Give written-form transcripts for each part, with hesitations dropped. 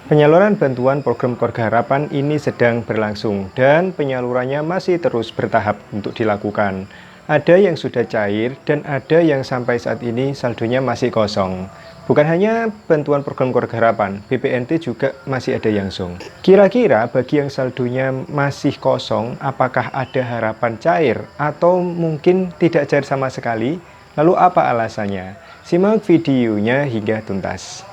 Penyaluran bantuan program Keluarga Harapan ini sedang berlangsung dan penyalurannya masih terus bertahap untuk dilakukan. Ada yang sudah cair dan ada yang sampai saat ini saldonya masih kosong. Bukan hanya bantuan program Keluarga Harapan, BPNT juga masih ada yang zong. Kira-kira bagi yang saldonya masih kosong, apakah ada harapan cair atau mungkin tidak cair sama sekali? Lalu apa alasannya? Simak videonya hingga tuntas.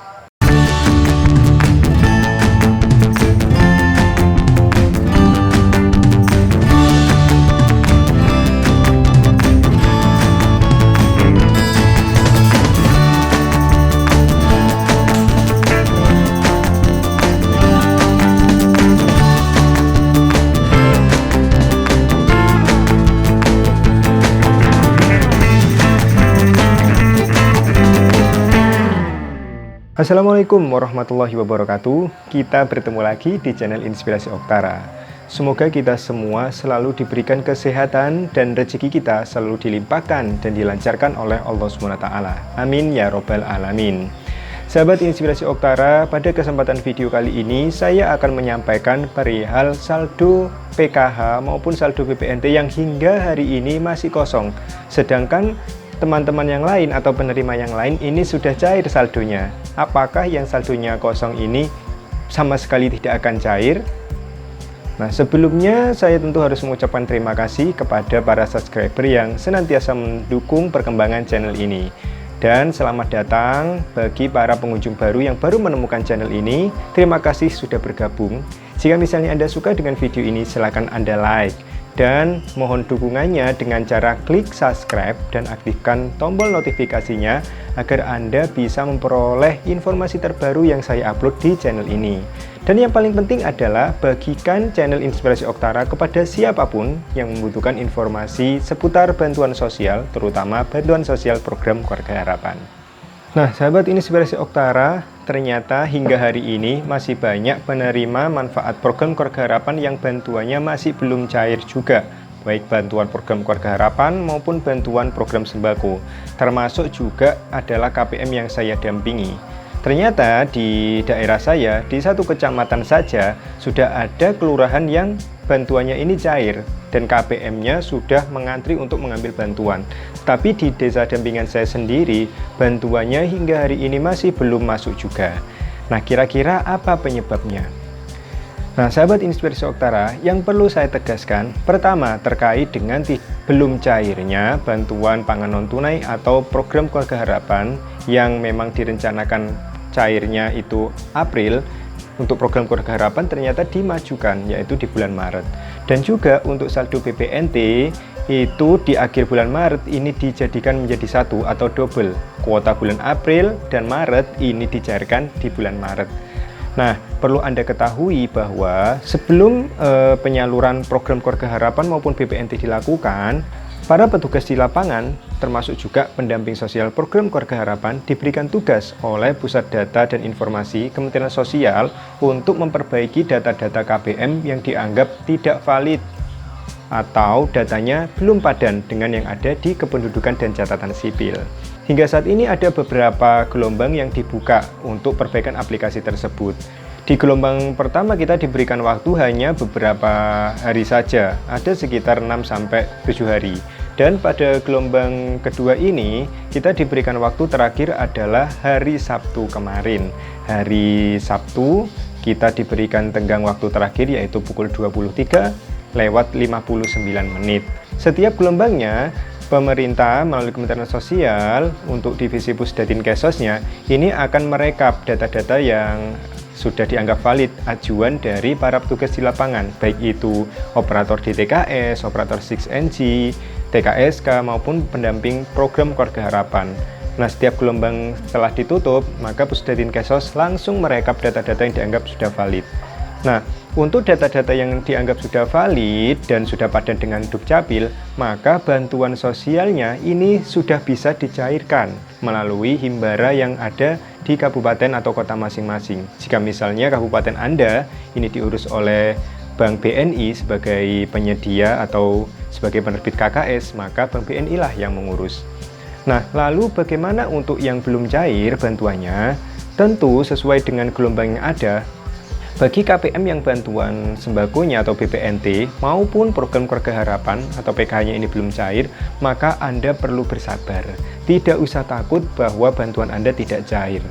Assalamualaikum warahmatullahi wabarakatuh. Kita bertemu lagi di channel Inspirasi Oktara. Semoga kita semua selalu diberikan kesehatan dan rezeki kita selalu dilimpahkan dan dilancarkan oleh Allah SWT. Amin ya robbal alamin. Sahabat Inspirasi Oktara, pada kesempatan video kali ini saya akan menyampaikan perihal saldo PKH maupun saldo BPNT yang hingga hari ini masih kosong. Sedangkan teman-teman yang lain atau penerima yang lain ini sudah cair saldonya. Apakah yang saldonya kosong ini sama sekali tidak akan cair? Nah, sebelumnya saya tentu harus mengucapkan terima kasih kepada para subscriber yang senantiasa mendukung perkembangan channel ini. Dan selamat datang bagi para pengunjung baru yang baru menemukan channel ini. Terima kasih sudah bergabung. Jika misalnya Anda suka dengan video ini, silakan Anda like. Dan mohon dukungannya dengan cara klik subscribe dan aktifkan tombol notifikasinya agar Anda bisa memperoleh informasi terbaru yang saya upload di channel ini. Dan yang paling penting adalah bagikan channel Inspirasi Oktara kepada siapapun yang membutuhkan informasi seputar bantuan sosial, terutama bantuan sosial program Keluarga Harapan. Nah, sahabat Inspirasi Oktara, ternyata hingga hari ini masih banyak penerima manfaat program Keluarga Harapan yang bantuannya masih belum cair juga, baik bantuan program Keluarga Harapan maupun bantuan program sembako, termasuk juga adalah KPM yang saya dampingi. Ternyata di daerah saya, di satu kecamatan saja, sudah ada kelurahan yang bantuannya ini cair dan KPM-nya sudah mengantri untuk mengambil bantuan. Tapi di desa dampingan saya sendiri, bantuannya hingga hari ini masih belum masuk juga. Nah, kira-kira apa penyebabnya? Nah, sahabat Inspirasi Oktara, yang perlu saya tegaskan, pertama terkait dengan belum cairnya bantuan pangan non-tunai atau program Keluarga Harapan yang memang direncanakan cairnya itu April. Untuk program Keluarga Harapan ternyata dimajukan, yaitu di bulan Maret. Dan juga untuk saldo BPNT itu di akhir bulan Maret ini dijadikan menjadi satu atau double. Kuota bulan April dan Maret ini dicairkan di bulan Maret. Nah, perlu Anda ketahui bahwa sebelum penyaluran program Keluarga Harapan maupun BPNT dilakukan, para petugas di lapangan, termasuk juga pendamping sosial program Keluarga Harapan, diberikan tugas oleh Pusat Data dan Informasi Kementerian Sosial untuk memperbaiki data-data KPM yang dianggap tidak valid atau datanya belum padan dengan yang ada di Kependudukan dan Catatan Sipil. Hingga saat ini ada beberapa gelombang yang dibuka untuk perbaikan aplikasi tersebut. Di gelombang pertama kita diberikan waktu hanya beberapa hari saja, ada sekitar 6-7 hari. Dan pada gelombang kedua ini, kita diberikan waktu terakhir adalah hari Sabtu kemarin. Hari Sabtu kita diberikan tenggang waktu terakhir yaitu pukul 23:59 menit. Setiap gelombangnya, pemerintah melalui Kementerian Sosial untuk Divisi Pusdatin Kesosnya ini akan merekap data-data yang sudah dianggap valid ajuan dari para petugas di lapangan, baik itu operator DTKS, operator 6NG, TKSK maupun pendamping program Keluarga Harapan. Nah, setiap gelombang setelah ditutup, maka Pusdatin Kesos langsung merekap data-data yang dianggap sudah valid. Nah, untuk data-data yang dianggap sudah valid dan sudah padan dengan Dukcapil, maka bantuan sosialnya ini sudah bisa dicairkan melalui himbara yang ada di kabupaten atau kota masing-masing. Jika misalnya kabupaten Anda ini diurus oleh Bank BNI sebagai penyedia atau sebagai penerbit KKS, maka Bank BNI lah yang mengurus. Nah, lalu bagaimana untuk yang belum cair bantuannya? Tentu sesuai dengan gelombang yang ada, Bagi KPM yang bantuan sembakonya atau BPNT maupun program keluarga harapan atau PKH-nya ini belum cair, maka Anda perlu bersabar. Tidak usah takut bahwa bantuan Anda tidak cair.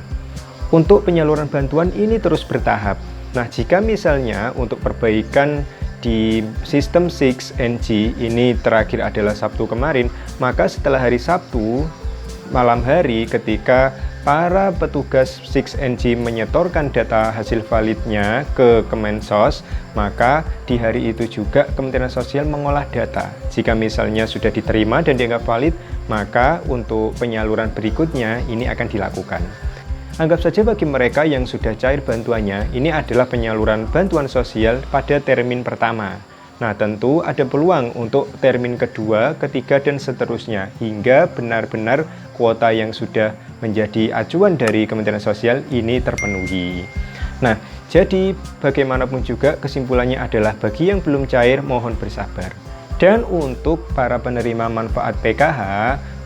Untuk penyaluran bantuan ini terus bertahap. Nah, jika misalnya untuk perbaikan di sistem 6NG ini terakhir adalah Sabtu kemarin, maka setelah hari Sabtu malam hari ketika para petugas 6NG menyetorkan data hasil validnya ke Kemensos, maka di hari itu juga Kementerian Sosial mengolah data. Jika misalnya sudah diterima dan dianggap valid, maka untuk penyaluran berikutnya ini akan dilakukan. Anggap saja bagi mereka yang sudah cair bantuannya, ini adalah penyaluran bantuan sosial pada termin pertama. Nah, tentu ada peluang untuk termin kedua, ketiga, dan seterusnya, hingga benar-benar kuota yang sudah menjadi acuan dari Kementerian Sosial ini terpenuhi. Nah, jadi bagaimanapun juga kesimpulannya adalah bagi yang belum cair, mohon bersabar. Dan untuk para penerima manfaat PKH,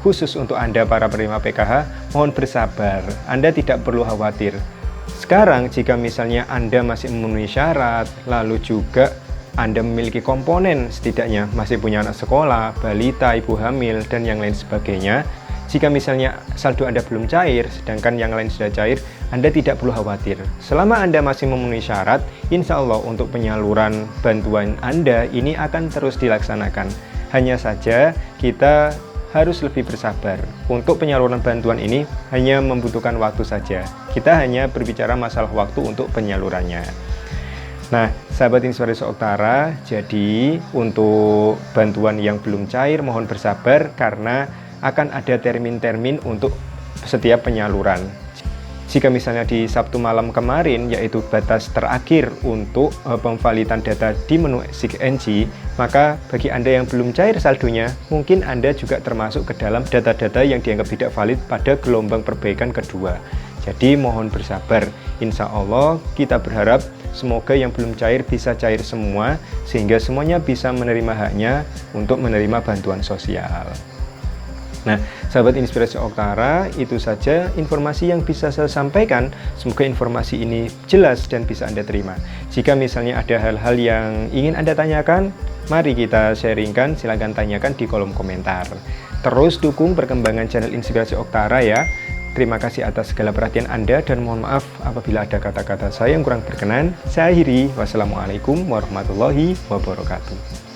khusus untuk Anda para penerima PKH, mohon bersabar. Anda tidak perlu khawatir. Sekarang jika misalnya Anda masih memenuhi syarat, lalu juga Anda memiliki komponen, setidaknya masih punya anak sekolah, balita, ibu hamil, dan yang lain sebagainya. Jika misalnya saldo Anda belum cair, sedangkan yang lain sudah cair, Anda tidak perlu khawatir. Selama Anda masih memenuhi syarat, insya Allah untuk penyaluran bantuan Anda ini akan terus dilaksanakan. Hanya saja kita harus lebih bersabar. Untuk penyaluran bantuan ini hanya membutuhkan waktu saja. Kita hanya berbicara masalah waktu untuk penyalurannya. Nah, sahabat Inspirasi Oktara, jadi untuk bantuan yang belum cair mohon bersabar karena akan ada termin-termin untuk setiap penyaluran. Jika misalnya di Sabtu malam kemarin yaitu batas terakhir untuk pemvalidan data di menu 6NG, maka bagi Anda yang belum cair saldonya, mungkin Anda juga termasuk ke dalam data-data yang dianggap tidak valid pada gelombang perbaikan kedua. Jadi mohon bersabar. Insya Allah kita berharap semoga yang belum cair bisa cair semua, sehingga semuanya bisa menerima haknya untuk menerima bantuan sosial. Nah, sahabat Inspirasi Oktara, itu saja informasi yang bisa saya sampaikan. Semoga informasi ini jelas dan bisa Anda terima. Jika misalnya ada hal-hal yang ingin Anda tanyakan, mari kita sharingkan, silahkan tanyakan di kolom komentar. Terus dukung perkembangan channel Inspirasi Oktara ya. Terima kasih atas segala perhatian Anda dan mohon maaf apabila ada kata-kata saya yang kurang berkenan. Saya akhiri. Wassalamualaikum warahmatullahi wabarakatuh.